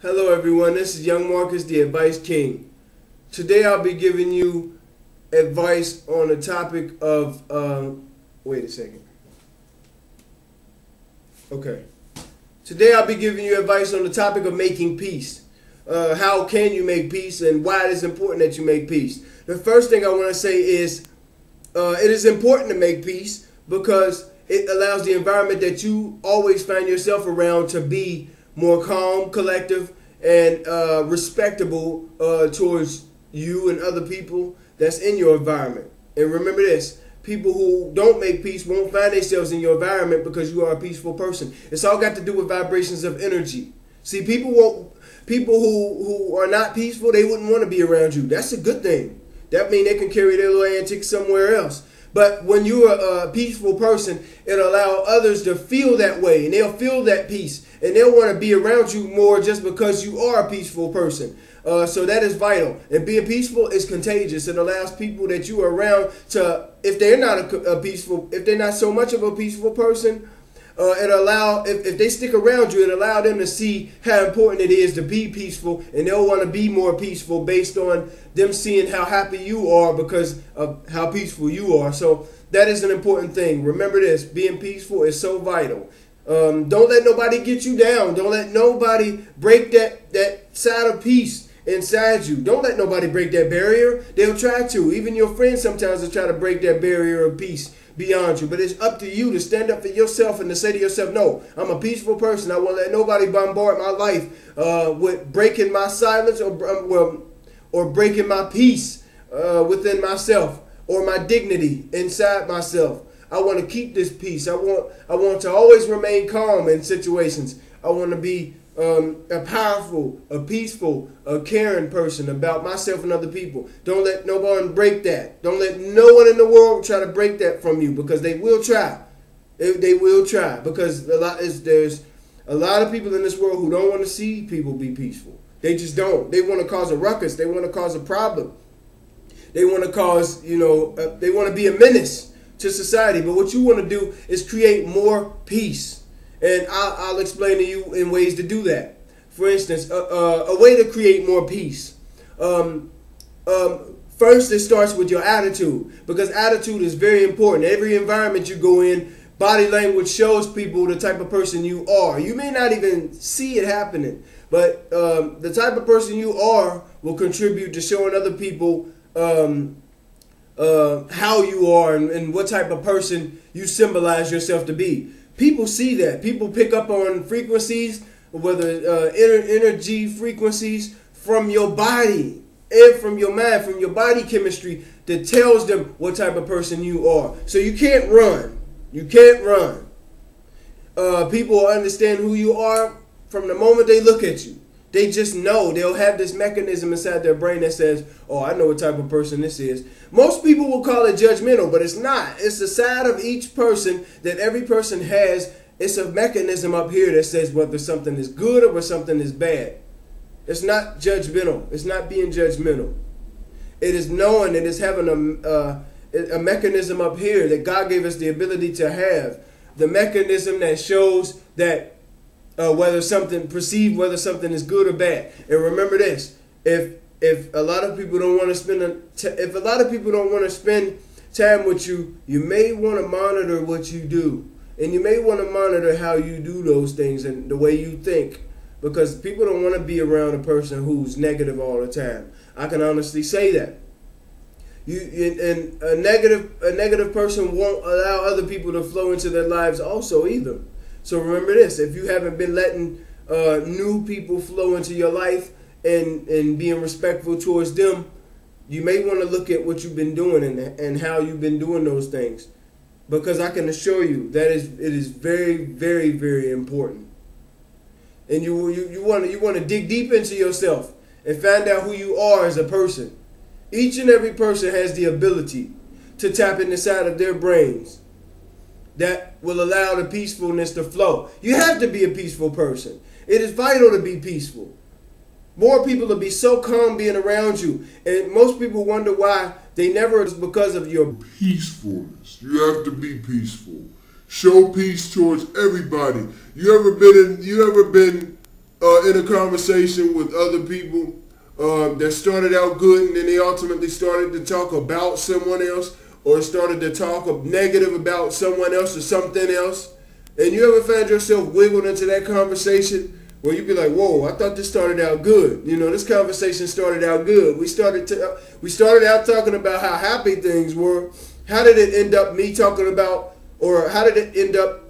Hello everyone, this is Young Marcus, the Advice King. Today I'll be giving you advice on the topic of, wait a second. Okay. Today I'll be giving you advice on the topic of making peace. How can you make peace and why it is important that you make peace. The first thing I want to say is it is important to make peace because it allows the environment that you always find yourself around to be more calm, collective, and respectable towards you and other people that's in your environment. And remember this, people who don't make peace won't find themselves in your environment because you are a peaceful person. It's all got to do with vibrations of energy. See, people who are not peaceful, they wouldn't want to be around you. That's a good thing. That means they can carry their little antics somewhere else. But when you're a peaceful person, it'll allow others to feel that way, and they'll feel that peace, and they'll want to be around you more just because you are a peaceful person. So that is vital. And being peaceful is contagious. It allows people that you are around to, if they're not if they're not so much of a peaceful person, if they stick around you, it allows them to see how important it is to be peaceful, and they'll want to be more peaceful based on them seeing how happy you are because of how peaceful you are. So that is an important thing. Remember this, being peaceful is so vital. Don't let nobody get you down. Don't let nobody break that side of peace inside you. Don't let nobody break that barrier. They'll try to. Even your friends sometimes will try to break that barrier of peace beyond you. But it's up to you to stand up for yourself and to say to yourself, no, I'm a peaceful person. I won't let nobody bombard my life with breaking my silence or breaking my peace within myself or my dignity inside myself. I want to keep this peace. I want to always remain calm in situations. I want to be a powerful, a peaceful, a caring person about myself and other people. Don't let no one break that. Don't let no one in the world try to break that from you, because they will try. They will try, because there's a lot of people in this world who don't want to see people be peaceful. They just don't. They want to cause a ruckus. They want to cause a problem. They want to cause, they want to be a menace to society. But what you want to do is create more peace. And I'll explain to you in ways to do that. For instance, a way to create more peace. First, it starts with your attitude, because attitude is very important. Every environment you go in, body language shows people the type of person you are. You may not even see it happening, but the type of person you are will contribute to showing other people how you are and what type of person you symbolize yourself to be. People see that. People pick up on frequencies, whether energy frequencies from your body and from your mind, from your body chemistry, that tells them what type of person you are. So you can't run. You can't run. People will understand who you are from the moment they look at you. They just know. They'll have this mechanism inside their brain that says, oh, I know what type of person this is. Most people will call it judgmental, but it's not. It's the side of each person that every person has. It's a mechanism up here that says whether something is good or whether something is bad. It's not judgmental. It's not being judgmental. It is knowing, it is having a mechanism up here that God gave us the ability to have. The mechanism that shows that whether something is good or bad. And remember this: if a lot of people don't want to spend time with you, you may want to monitor what you do, and you may want to monitor how you do those things and the way you think, because people don't want to be around a person who's negative all the time. I can honestly say that. And a negative person won't allow other people to flow into their lives also either. So remember this: if you haven't been letting new people flow into your life and being respectful towards them, you may want to look at what you've been doing and how you've been doing those things, because I can assure you that it is very, very, very important. And you want to dig deep into yourself and find out who you are as a person. Each and every person has the ability to tap in the side of their brains that will allow the peacefulness to flow. You have to be a peaceful person. It is vital to be peaceful. More people will be so calm being around you. And most people wonder why they never, is because of your peacefulness. You have to be peaceful. Show peace towards everybody. You ever been in a conversation with other people that started out good and then they ultimately started to talk about someone else or started to talk negative about someone else or something else, and you ever found yourself wiggled into that conversation where you be like, whoa, I thought this started out good. You know, this conversation started out good. We started out talking about how happy things were. How did it end up me talking about, or how did it end up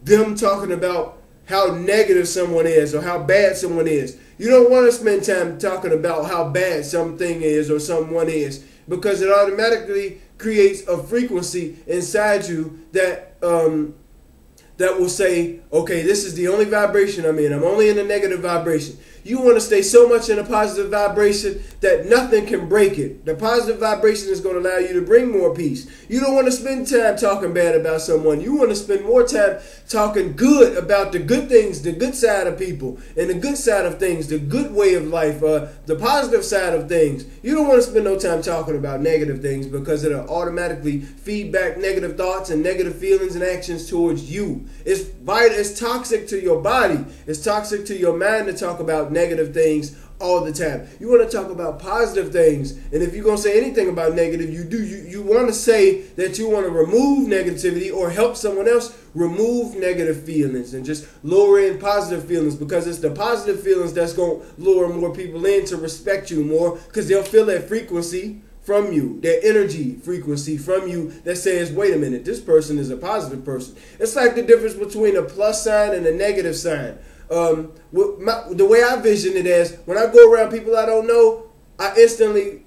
them talking about how negative someone is or how bad someone is? You don't want to spend time talking about how bad something is or someone is, because it automatically creates a frequency inside you that will say, okay, this is the only vibration I'm in. I'm only in a negative vibration. You want to stay so much in a positive vibration that nothing can break it. The positive vibration is going to allow you to bring more peace. You don't want to spend time talking bad about someone. You want to spend more time talking good about the good things, the good side of people, and the good side of things, the good way of life, the positive side of things. You don't want to spend no time talking about negative things, because it'll automatically feed back negative thoughts and negative feelings and actions towards you. It's toxic to your body. It's toxic to your mind to talk about negative things all the time. You want to talk about positive things, and if you're going to say anything about negative, you want to say that you want to remove negativity or help someone else remove negative feelings and just lower in positive feelings, because it's the positive feelings that's going to lure more people in to respect you more, because they'll feel that frequency from you, that energy frequency from you that says, wait a minute, this person is a positive person. It's like the difference between a plus sign and a negative sign. The way I vision it is, when I go around people I don't know, I instantly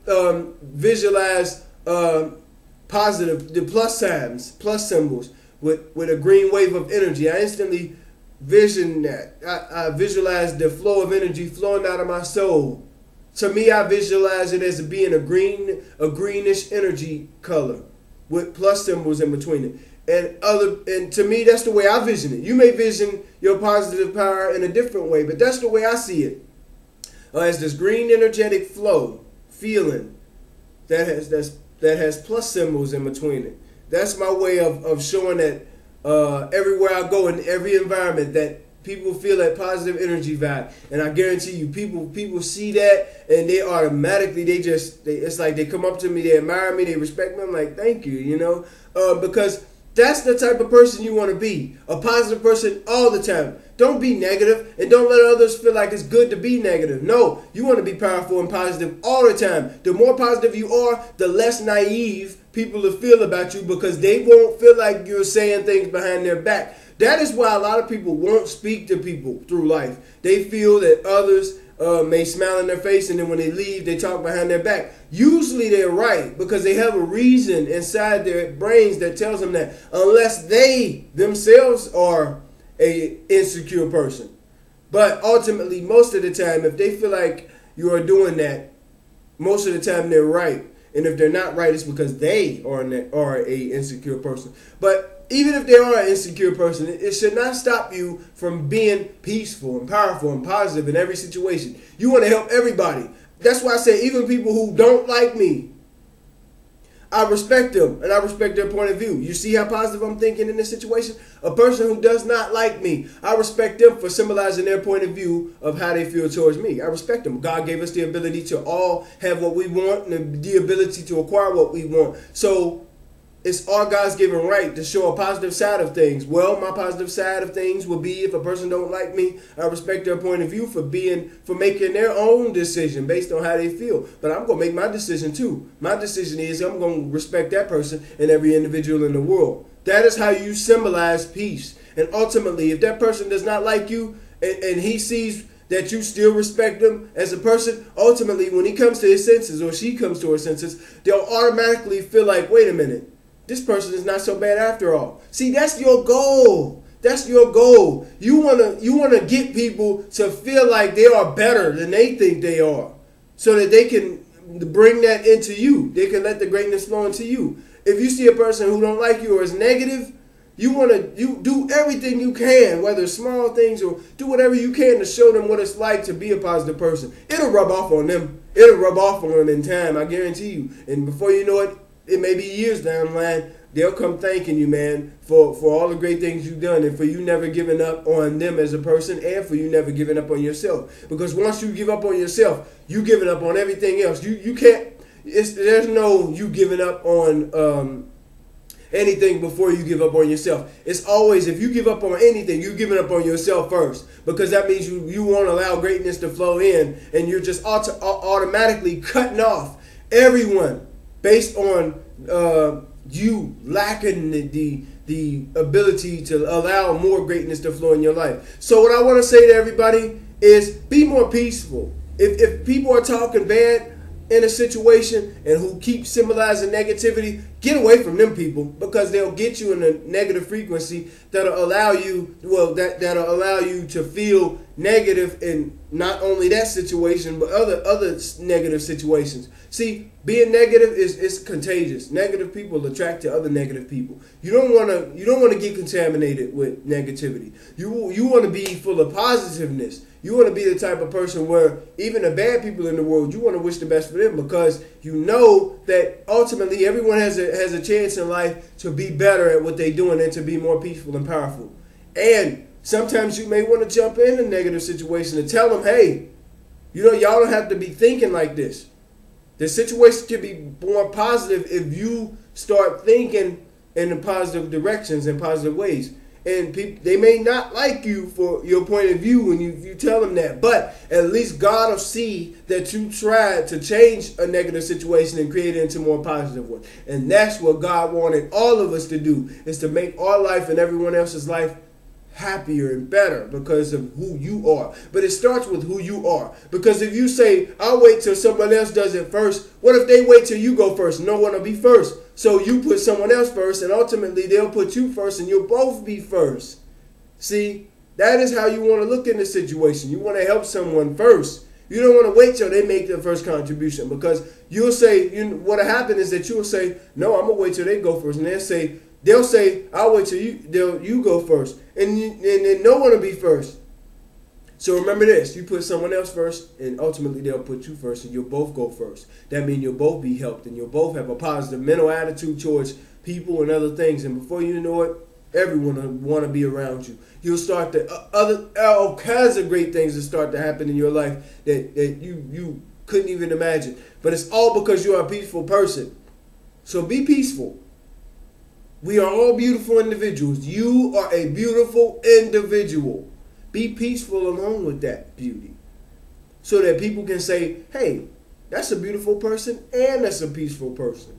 visualize positive, the plus signs, plus symbols with a green wave of energy. I instantly vision that. I visualize the flow of energy flowing out of my soul. To me, I visualize it as being a greenish energy color with plus symbols in between it. And to me, that's the way I vision it. You may vision your positive power in a different way, but that's the way I see it. As this green energetic flow, feeling that has plus symbols in between it. That's my way of showing that everywhere I go, in every environment, that people feel that positive energy vibe. And I guarantee you, people see that, and they automatically, it's like they come up to me, they admire me, they respect me. I'm like, thank you, you know, because that's the type of person you want to be, a positive person all the time. Don't be negative, and don't let others feel like it's good to be negative. No, you want to be powerful and positive all the time. The more positive you are, the less naive people will feel about you, because they won't feel like you're saying things behind their back. That is why a lot of people won't speak to people through life. They feel that others may smile in their face, and then when they leave, they talk behind their back. Usually they're right, because they have a reason inside their brains that tells them that, unless they themselves are a insecure person. But ultimately, most of the time, if they feel like you are doing that, most of the time they're right. And if they're not right, it's because they are a insecure person. But even if they are an insecure person, it should not stop you from being peaceful and powerful and positive in every situation. You want to help everybody. That's why I say, even people who don't like me, I respect them, and I respect their point of view. You see how positive I'm thinking in this situation? A person who does not like me, I respect them for symbolizing their point of view of how they feel towards me. I respect them. God gave us the ability to all have what we want and the ability to acquire what we want. So it's all God's given right to show a positive side of things. Well, my positive side of things would be, if a person don't like me, I respect their point of view for making their own decision based on how they feel. But I'm going to make my decision too. My decision is I'm going to respect that person and every individual in the world. That is how you symbolize peace. And ultimately, if that person does not like you and he sees that you still respect them as a person, ultimately, when he comes to his senses or she comes to her senses, they'll automatically feel like, wait a minute, this person is not so bad after all. See, that's your goal. That's your goal. You wanna get people to feel like they are better than they think they are, so that they can bring that into you. They can let the greatness flow into you. If you see a person who don't like you or is negative, you do everything you can, whether small things or do whatever you can to show them what it's like to be a positive person. It'll rub off on them. It'll rub off on them in time, I guarantee you. And before you know it, it may be years down the line, they'll come thanking you, man, for all the great things you've done, and for you never giving up on them as a person, and for you never giving up on yourself. Because once you give up on yourself, you giving up on everything else. You can't. There's no you giving up on anything before you give up on yourself. It's always, if you give up on anything, you're giving up on yourself first, because that means you won't allow greatness to flow in, and you're just automatically cutting off everyone based on you lacking the ability to allow more greatness to flow in your life. So what I want to say to everybody is be more peaceful. If people are talking bad in a situation and who keep symbolizing negativity, get away from them people, because they'll get you in a negative frequency that'll allow you, that'll allow you to feel negative in not only that situation but other negative situations. See, being negative is contagious. Negative people attract to other negative people. You don't want to get contaminated with negativity. You want to be full of positiveness. You want to be the type of person where even the bad people in the world, you want to wish the best for them, because you know that ultimately everyone has a chance in life to be better at what they're doing and to be more peaceful and powerful. And sometimes you may want to jump in a negative situation and tell them, hey, y'all don't have to be thinking like this. The situation can be more positive if you start thinking in the positive directions and positive ways. And they may not like you for your point of view when you tell them that, but at least God will see that you tried to change a negative situation and create it into a more positive one. And that's what God wanted all of us to do, is to make our life and everyone else's life happier and better because of who you are. But it starts with who you are. Because if you say, I'll wait till someone else does it first, what if they wait till you go first? No one will be first. So you put someone else first, and ultimately they'll put you first, and you'll both be first. See, that is how you want to look in the situation. You want to help someone first. You don't want to wait till they make their first contribution, because you'll say, what'll happen is that you'll say, no, I'm going to wait till they go first. And they'll say, I'll wait till you go first. And then no one will be first. So remember this, you put someone else first, and ultimately they'll put you first, and you'll both go first. That means you'll both be helped, and you'll both have a positive mental attitude towards people and other things. And before you know it, everyone will want to be around you. You'll start to, all kinds of great things will start to happen in your life that you couldn't even imagine. But it's all because you're a peaceful person. So be peaceful. We are all beautiful individuals. You are a beautiful individual. Be peaceful along with that beauty, so that people can say, hey, that's a beautiful person and that's a peaceful person.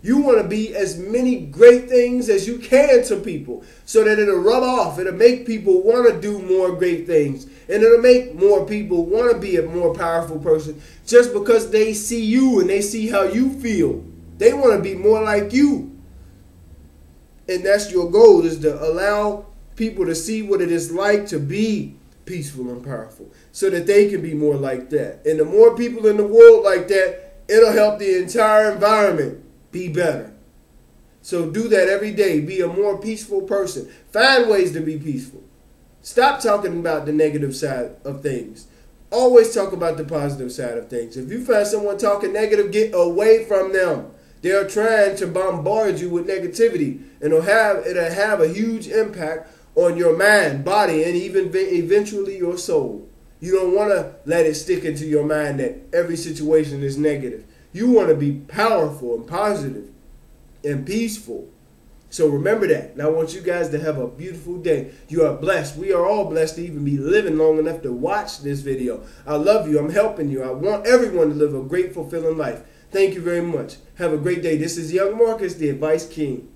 You want to be as many great things as you can to people, so that it'll rub off. It'll make people want to do more great things. And it'll make more people want to be a more powerful person, just because they see you and they see how you feel. They want to be more like you. And that's your goal, is to allow people to see what it is like to be peaceful and powerful, so that they can be more like that. And the more people in the world like that, it'll help the entire environment be better. So do that every day. Be a more peaceful person. Find ways to be peaceful. Stop talking about the negative side of things. Always talk about the positive side of things. If you find someone talking negative, get away from them. They're trying to bombard you with negativity, and it'll have a huge impact on your mind, body, and even eventually your soul. You don't want to let it stick into your mind that every situation is negative. You want to be powerful and positive and peaceful. So remember that. And I want you guys to have a beautiful day. You are blessed. We are all blessed to even be living long enough to watch this video. I love you. I'm helping you. I want everyone to live a great, fulfilling life. Thank you very much. Have a great day. This is Young Marcus, the Advice King.